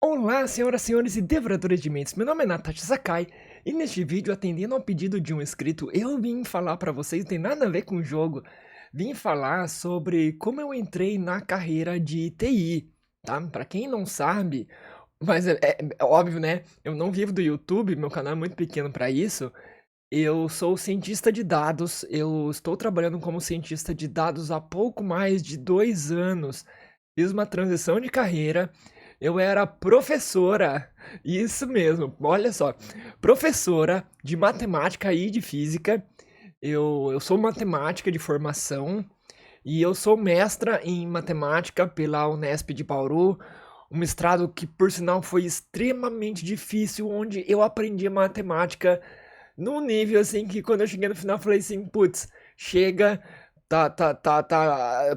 Olá, senhoras, senhores e devoradores de mentes. Meu nome é Natasha Sakai e neste vídeo, atendendo ao pedido de um inscrito, eu vim falar pra vocês, não tem nada a ver com o jogo, vim falar sobre como eu entrei na carreira de TI, tá? Pra quem não sabe, mas é óbvio, né? Eu não vivo do YouTube, meu canal é muito pequeno pra isso. Eu sou cientista de dados, eu estou trabalhando como cientista de dados há pouco mais de 2 anos. Fiz uma transição de carreira, eu era professora, isso mesmo, olha só, professora de matemática e de física. Eu sou matemática de formação e eu sou mestra em matemática pela Unesp de Bauru, um mestrado que, por sinal, foi extremamente difícil, onde eu aprendi matemática num nível assim que quando eu cheguei no final eu falei assim, putz, chega,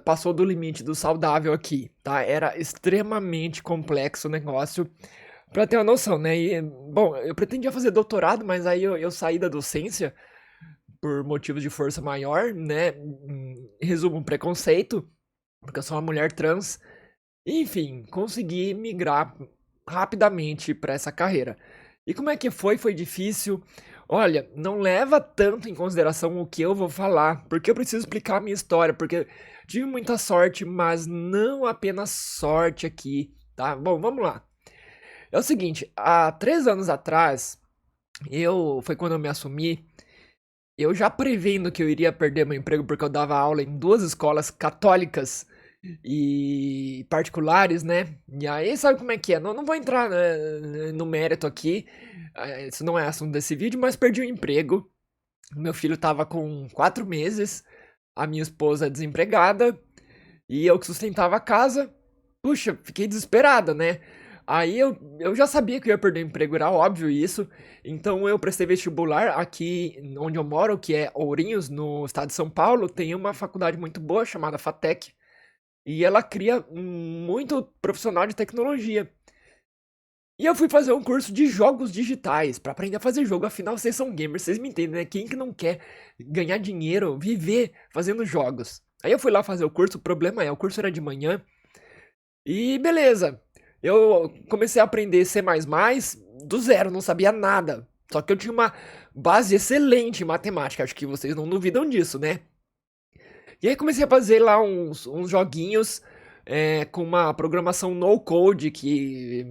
passou do limite do saudável aqui, tá? Era extremamente complexo o negócio, pra ter uma noção, né? E, bom, eu pretendia fazer doutorado, mas aí eu saí da docência por motivos de força maior, né? Em resumo, um preconceito, porque eu sou uma mulher trans. Enfim, consegui migrar rapidamente para essa carreira. E como é que foi? Foi difícil? Olha, não leva tanto em consideração o que eu vou falar, porque eu preciso explicar a minha história, porque tive muita sorte, mas não apenas sorte aqui, tá? Bom, vamos lá. É o seguinte, há 3 anos atrás, foi quando eu me assumi, eu já prevendo que eu iria perder meu emprego porque eu dava aula em duas escolas católicas e particulares, né? E aí sabe como é que é? Não vou entrar, né, no mérito aqui, isso não é assunto desse vídeo, mas perdi o emprego. Meu filho tava com 4 meses, a minha esposa desempregada e eu que sustentava a casa. Puxa, fiquei desesperada, né? Aí eu já sabia que eu ia perder o emprego, era óbvio isso. Então eu prestei vestibular aqui onde eu moro, que é Ourinhos, no estado de São Paulo. Tem uma faculdade muito boa chamada FATEC. E ela cria muito profissional de tecnologia. E eu fui fazer um curso de jogos digitais pra aprender a fazer jogo. Afinal, vocês são gamers, vocês me entendem, né? Quem que não quer ganhar dinheiro, viver fazendo jogos? Aí eu fui lá fazer o curso. O problema é, o curso era de manhã. E beleza. Eu comecei a aprender C++ do zero, não sabia nada. Só que eu tinha uma base excelente em matemática. Acho que vocês não duvidam disso, né? E aí comecei a fazer lá uns joguinhos com uma programação no code que.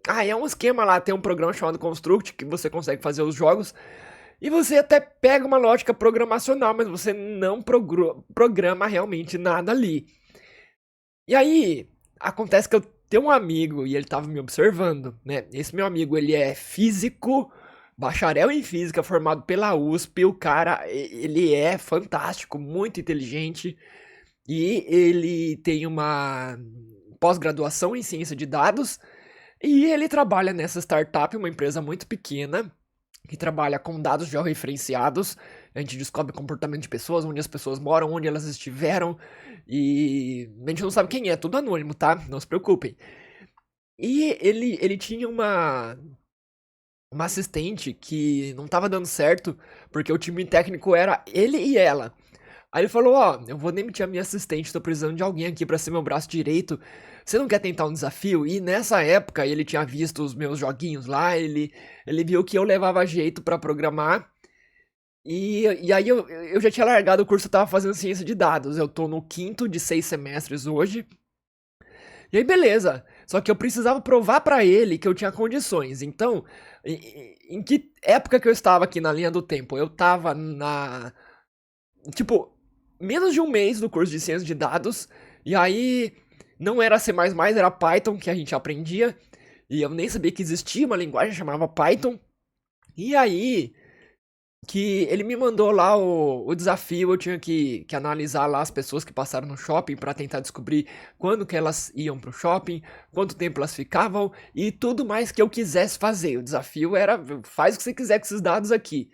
Ah, é um esquema lá, tem um programa chamado Construct que você consegue fazer os jogos. E você até pega uma lógica programacional, mas você não programa realmente nada ali. E aí, acontece que eu tenho um amigo e ele tava me observando, né? Esse meu amigo, ele é físico, bacharel em física, formado pela USP. O cara, ele é fantástico, muito inteligente. E ele tem uma pós-graduação em ciência de dados. E ele trabalha nessa startup, uma empresa muito pequena, que trabalha com dados georreferenciados. A gente descobre comportamento de pessoas, onde as pessoas moram, onde elas estiveram. E a gente não sabe quem é, tudo anônimo, tá? Não se preocupem. E ele tinha uma assistente que não tava dando certo, porque o time técnico era ele e ela. Aí ele falou, ó, eu vou demitir a minha assistente, tô precisando de alguém aqui pra ser meu braço direito. Você não quer tentar um desafio? E nessa época ele tinha visto os meus joguinhos lá, ele viu que eu levava jeito pra programar. E aí eu já tinha largado o curso, eu tava fazendo ciência de dados. Eu tô no quinto de 6 semestres hoje. E aí beleza, só que eu precisava provar pra ele que eu tinha condições. Então, em que época que eu estava aqui na linha do tempo? Eu tava tipo, menos de um mês do curso de ciência de dados, e aí não era C++, era Python que a gente aprendia, e eu nem sabia que existia uma linguagem chamada Python. E aí que ele me mandou lá o desafio, eu tinha que analisar lá as pessoas que passaram no shopping para tentar descobrir quando que elas iam pro shopping, quanto tempo elas ficavam e tudo mais que eu quisesse fazer. O desafio era, faz o que você quiser com esses dados aqui.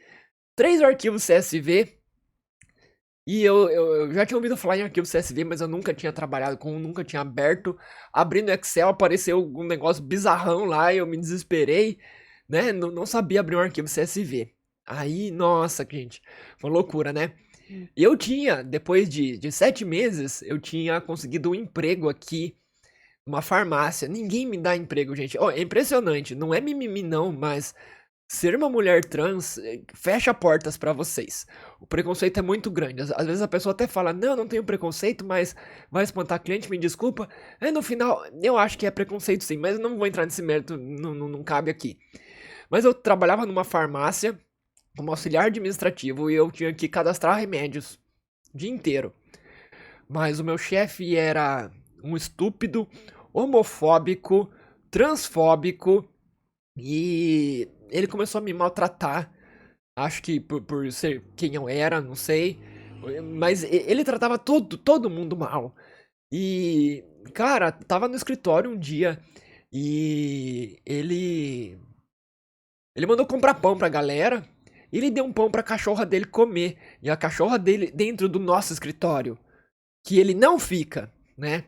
3 arquivos CSV. E eu já tinha ouvido falar em arquivo CSV, mas eu nunca tinha trabalhado com, nunca tinha aberto. Abrindo Excel, apareceu um negócio bizarrão lá e eu me desesperei, né? Não sabia abrir um arquivo CSV. Aí, nossa, gente, foi uma loucura, né? Eu tinha, depois de 7 meses, eu tinha conseguido um emprego aqui uma farmácia. Ninguém me dá emprego, gente. Ó, é impressionante. Não é mimimi, não, mas ser uma mulher trans fecha portas pra vocês. O preconceito é muito grande. Às vezes a pessoa até fala, não, não tenho preconceito, mas vai espantar cliente, me desculpa. Aí no final, eu acho que é preconceito sim, mas eu não vou entrar nesse mérito, não cabe aqui. Mas eu trabalhava numa farmácia como auxiliar administrativo e eu tinha que cadastrar remédios o dia inteiro. Mas o meu chefe era um estúpido, homofóbico, transfóbico e ele começou a me maltratar. Acho que por ser quem eu era, não sei. Mas ele tratava todo mundo mal. E, cara, tava no escritório um dia e ele mandou comprar pão pra galera. E ele deu um pão pra cachorra dele comer. E a cachorra dele dentro do nosso escritório. Que ele não fica, né?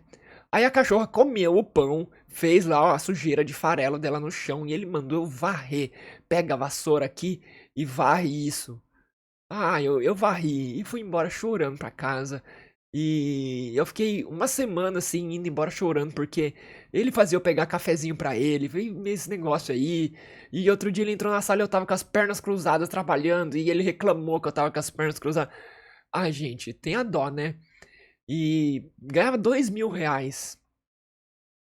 Aí a cachorra comeu o pão, fez lá a sujeira de farelo dela no chão e ele mandou eu varrer. Pega a vassoura aqui e varre isso. Ah, eu varri e fui embora chorando pra casa. E eu fiquei uma semana assim, indo embora chorando, porque ele fazia eu pegar cafezinho pra ele, veio esse negócio aí. E outro dia ele entrou na sala e eu tava com as pernas cruzadas trabalhando, e ele reclamou que eu tava com as pernas cruzadas. Ai, gente, tem a dó, né? E ganhava R$ 2.000.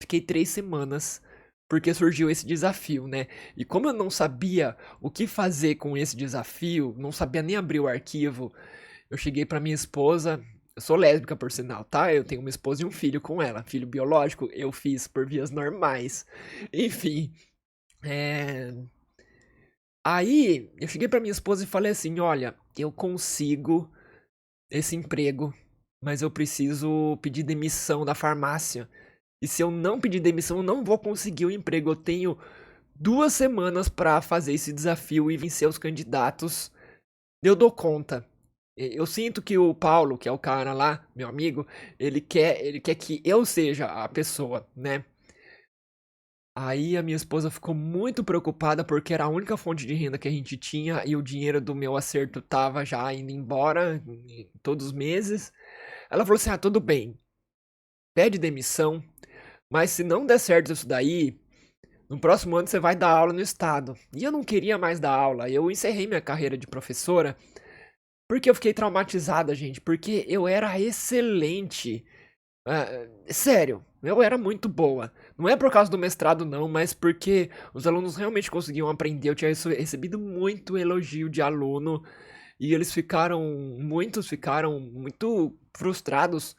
Fiquei 3 semanas porque surgiu esse desafio, né? E como eu não sabia o que fazer com esse desafio, não sabia nem abrir o arquivo, eu cheguei pra minha esposa. Eu sou lésbica, por sinal, tá? Eu tenho uma esposa e um filho com ela. Filho biológico, eu fiz por vias normais. Enfim, é... aí eu cheguei pra minha esposa e falei assim: olha, eu consigo esse emprego, mas eu preciso pedir demissão da farmácia. E se eu não pedir demissão, eu não vou conseguir o emprego. Eu tenho 2 semanas pra fazer esse desafio e vencer os candidatos. Eu dou conta. Eu sinto que o Paulo, que é o cara lá, meu amigo, ele quer que eu seja a pessoa, né? Aí a minha esposa ficou muito preocupada porque era a única fonte de renda que a gente tinha e o dinheiro do meu acerto tava já indo embora todos os meses. Ela falou assim: ah, tudo bem, pede demissão, mas se não der certo isso daí, no próximo ano você vai dar aula no estado. E eu não queria mais dar aula, eu encerrei minha carreira de professora porque eu fiquei traumatizada, gente, porque eu era excelente. Sério, eu era muito boa. Não é por causa do mestrado, não, mas porque os alunos realmente conseguiam aprender. Eu tinha recebido muito elogio de aluno e eles muitos ficaram muito frustrados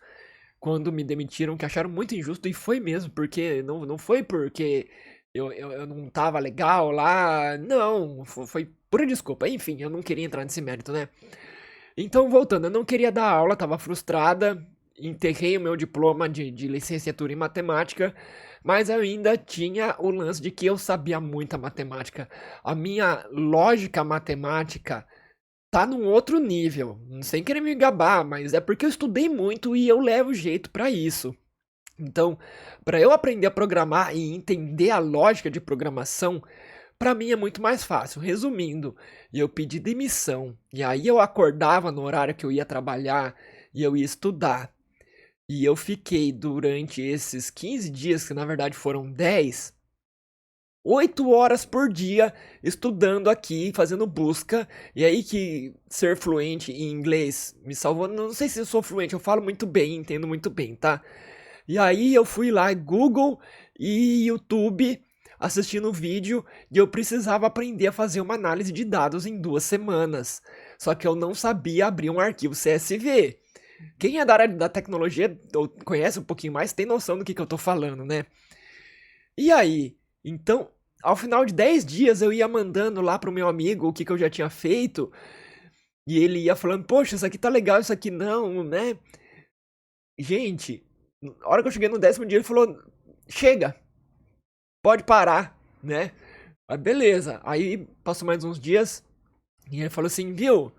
quando me demitiram, que acharam muito injusto, e foi mesmo, porque não foi porque eu não tava legal lá, não, foi pura desculpa. Enfim, eu não queria entrar nesse mérito, né? Então, voltando, eu não queria dar aula, tava frustrada, enterrei o meu diploma de licenciatura em matemática, mas eu ainda tinha o lance de que eu sabia muita matemática. A minha lógica matemática tá num outro nível, sem querer me gabar, mas é porque eu estudei muito e eu levo jeito pra isso. Então, para eu aprender a programar e entender a lógica de programação, pra mim é muito mais fácil. Resumindo, eu pedi demissão e aí eu acordava no horário que eu ia trabalhar e eu ia estudar. E eu fiquei durante esses 15 dias, que na verdade foram 10, 8 horas por dia estudando aqui, fazendo busca. E aí que ser fluente em inglês me salvou. Não sei se eu sou fluente, eu falo muito bem, entendo muito bem, tá? E aí eu fui lá, Google e YouTube, assistindo vídeo, e eu precisava aprender a fazer uma análise de dados em 2 semanas. Só que eu não sabia abrir um arquivo CSV. Quem é da área da tecnologia ou conhece um pouquinho mais tem noção do que eu tô falando, né? E aí, então, ao final de 10 dias eu ia mandando lá pro meu amigo o que eu já tinha feito, e ele ia falando, poxa, isso aqui tá legal, isso aqui não, né? Gente, na hora que eu cheguei no 10º dia, ele falou: chega, pode parar, né? Aí beleza. Aí passou mais uns dias e ele falou assim: viu,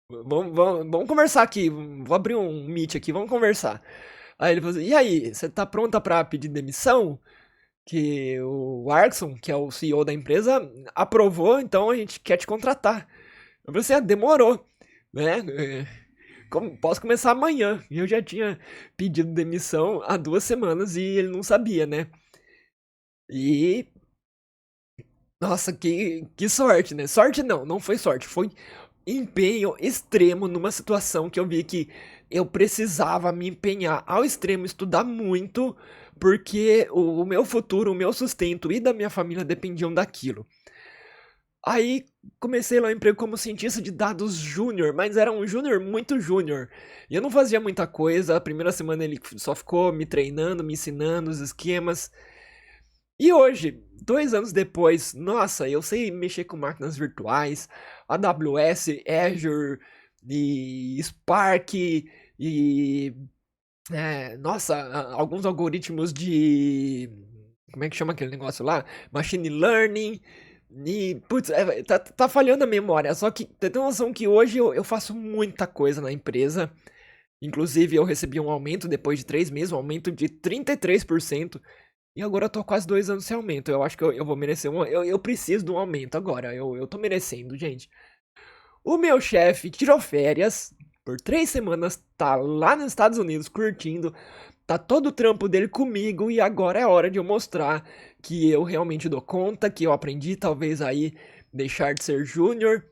vamos conversar aqui. Vou abrir um meet aqui, vamos conversar. Aí ele falou assim: e aí, você tá pronta pra pedir demissão? Que o Arkson, que é o CEO da empresa, aprovou, então a gente quer te contratar. Eu falei assim: demorou, né? posso começar amanhã. E eu já tinha pedido demissão há 2 semanas e ele não sabia, né? E nossa, que sorte, né? Sorte não, não foi sorte, foi empenho extremo numa situação que eu vi que eu precisava me empenhar ao extremo, estudar muito, porque o meu futuro, o meu sustento e da minha família dependiam daquilo. Aí comecei lá o emprego como cientista de dados júnior, mas era um júnior muito júnior. E eu não fazia muita coisa, a primeira semana ele só ficou me treinando, me ensinando os esquemas. E hoje, 2 anos depois, nossa, eu sei mexer com máquinas virtuais, AWS, Azure e Spark e nossa, alguns algoritmos de como é que chama aquele negócio lá? Machine Learning. E, putz, tá falhando a memória. Só que tem noção que hoje eu faço muita coisa na empresa. Inclusive, eu recebi um aumento depois de 3 meses, um aumento de 33%. E agora eu tô quase 2 anos sem aumento. Eu acho que eu vou merecer um. Eu preciso de um aumento agora. Eu tô merecendo, gente. O meu chefe tirou férias por 3 semanas, tá lá nos Estados Unidos curtindo, tá todo o trampo dele comigo e agora é hora de eu mostrar que eu realmente dou conta, que eu aprendi talvez aí deixar de ser júnior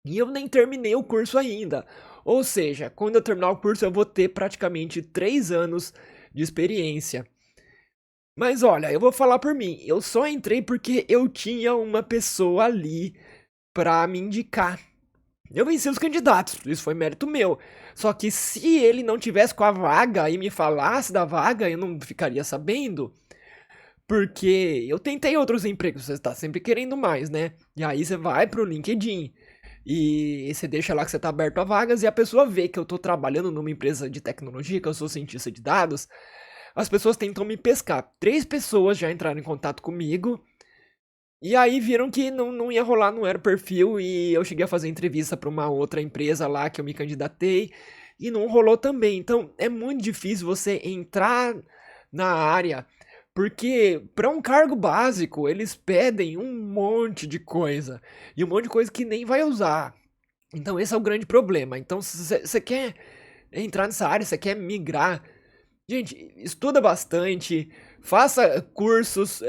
e eu nem terminei o curso ainda. Ou seja, quando eu terminar o curso eu vou ter praticamente 3 anos de experiência. Mas olha, eu vou falar por mim, eu só entrei porque eu tinha uma pessoa ali pra me indicar. Eu venci os candidatos, isso foi mérito meu. Só que se ele não tivesse com a vaga e me falasse da vaga, eu não ficaria sabendo. Porque eu tentei outros empregos, você está sempre querendo mais, né? E aí você vai pro LinkedIn e você deixa lá que você tá aberto a vagas e a pessoa vê que eu tô trabalhando numa empresa de tecnologia, que eu sou cientista de dados. As pessoas tentam me pescar. 3 pessoas já entraram em contato comigo e aí viram que não ia rolar, não era o perfil, e eu cheguei a fazer entrevista para uma outra empresa lá que eu me candidatei, e não rolou também. Então é muito difícil você entrar na área, porque para um cargo básico eles pedem um monte de coisa, e um monte de coisa que nem vai usar. Então esse é o grande problema. Então se você quer entrar nessa área, você quer migrar, gente, estuda bastante, faça cursos,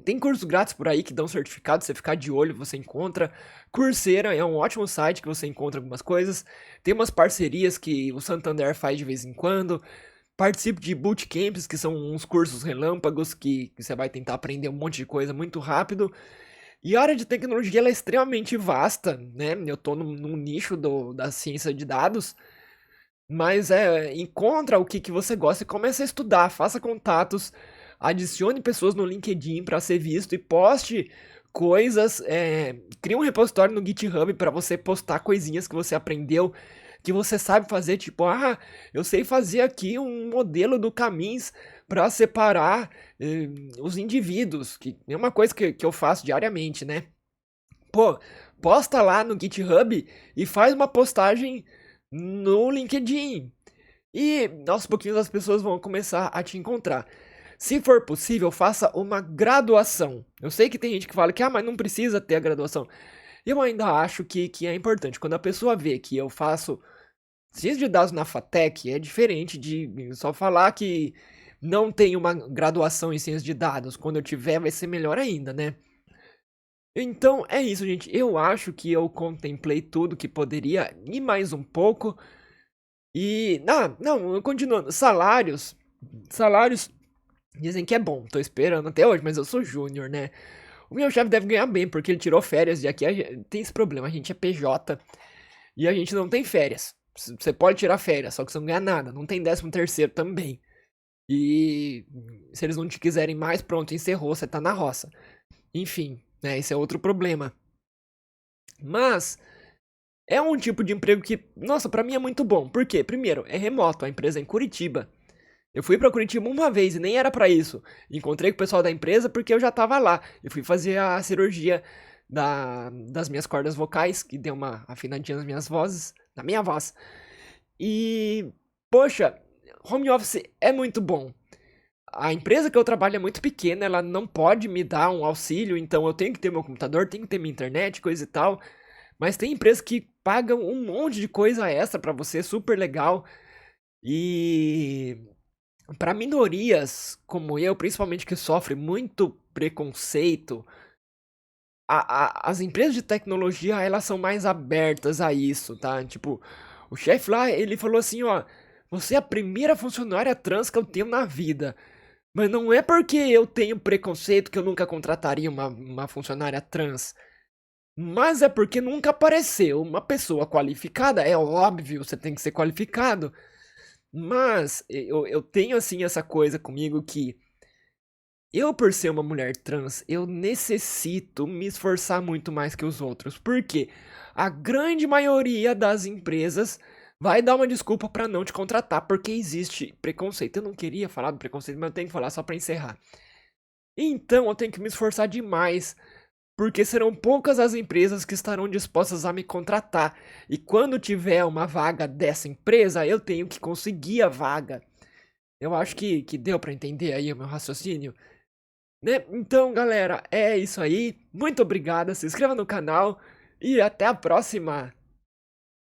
tem cursos grátis por aí que dão certificado, você ficar de olho, você encontra. Coursera é um ótimo site que você encontra algumas coisas. Tem umas parcerias que o Santander faz de vez em quando. Participe de bootcamps, que são uns cursos relâmpagos que você vai tentar aprender um monte de coisa muito rápido. E a área de tecnologia ela é extremamente vasta, né? Eu tô num nicho da ciência de dados. Mas encontra o que você gosta e comece a estudar, faça contatos, adicione pessoas no LinkedIn para ser visto e poste coisas, crie um repositório no GitHub para você postar coisinhas que você aprendeu, que você sabe fazer, tipo, eu sei fazer aqui um modelo do Caminhos para separar os indivíduos, que é uma coisa que eu faço diariamente, né? Pô, posta lá no GitHub e faz uma postagem no LinkedIn. E aos pouquinhos as pessoas vão começar a te encontrar. Se for possível, faça uma graduação. Eu sei que tem gente que fala que, mas não precisa ter a graduação. Eu ainda acho que é importante. Quando a pessoa vê que eu faço ciência de dados na FATEC, é diferente de só falar que não tem uma graduação em ciência de dados. Quando eu tiver, vai ser melhor ainda, né? Então é isso, gente. Eu acho que eu contemplei tudo que poderia e mais um pouco. E. Não, continuando. Salários dizem que é bom. Tô esperando até hoje, mas eu sou júnior, né? O meu chefe deve ganhar bem, porque ele tirou férias e aqui tem esse problema. A gente é PJ e a gente não tem férias. Você pode tirar férias, só que você não ganha nada. Não tem 13º também. E se eles não te quiserem mais, pronto, encerrou, você tá na roça. Enfim, né? Esse é outro problema. Mas é um tipo de emprego que, nossa, pra mim é muito bom. Por quê? Primeiro, é remoto, a empresa é em Curitiba. Eu fui pra Curitiba uma vez e nem era pra isso. Encontrei com o pessoal da empresa porque eu já tava lá. Eu fui fazer a cirurgia das minhas cordas vocais, que deu uma afinadinha nas minhas vozes, na minha voz. E, poxa, home office é muito bom. A empresa que eu trabalho é muito pequena, ela não pode me dar um auxílio, então eu tenho que ter meu computador, tenho que ter minha internet, coisa e tal. Mas tem empresa que pagam um monte de coisa extra pra você, super legal. E para minorias como eu, principalmente que sofre muito preconceito, as empresas de tecnologia, elas são mais abertas a isso, tá? Tipo, o chefe lá, ele falou assim, ó, você é a primeira funcionária trans que eu tenho na vida. Mas não é porque eu tenho preconceito que eu nunca contrataria uma funcionária trans. Mas é porque nunca apareceu uma pessoa qualificada. É óbvio, você tem que ser qualificado. Mas eu tenho assim essa coisa comigo que eu, por ser uma mulher trans, eu necessito me esforçar muito mais que os outros. Porque a grande maioria das empresas vai dar uma desculpa pra não te contratar, porque existe preconceito. Eu não queria falar do preconceito, mas eu tenho que falar só pra encerrar. Então eu tenho que me esforçar demais, porque serão poucas as empresas que estarão dispostas a me contratar. E quando tiver uma vaga dessa empresa, eu tenho que conseguir a vaga. Eu acho que deu pra entender aí o meu raciocínio, né? Então, galera, é isso aí. Muito obrigado, se inscreva no canal e até a próxima.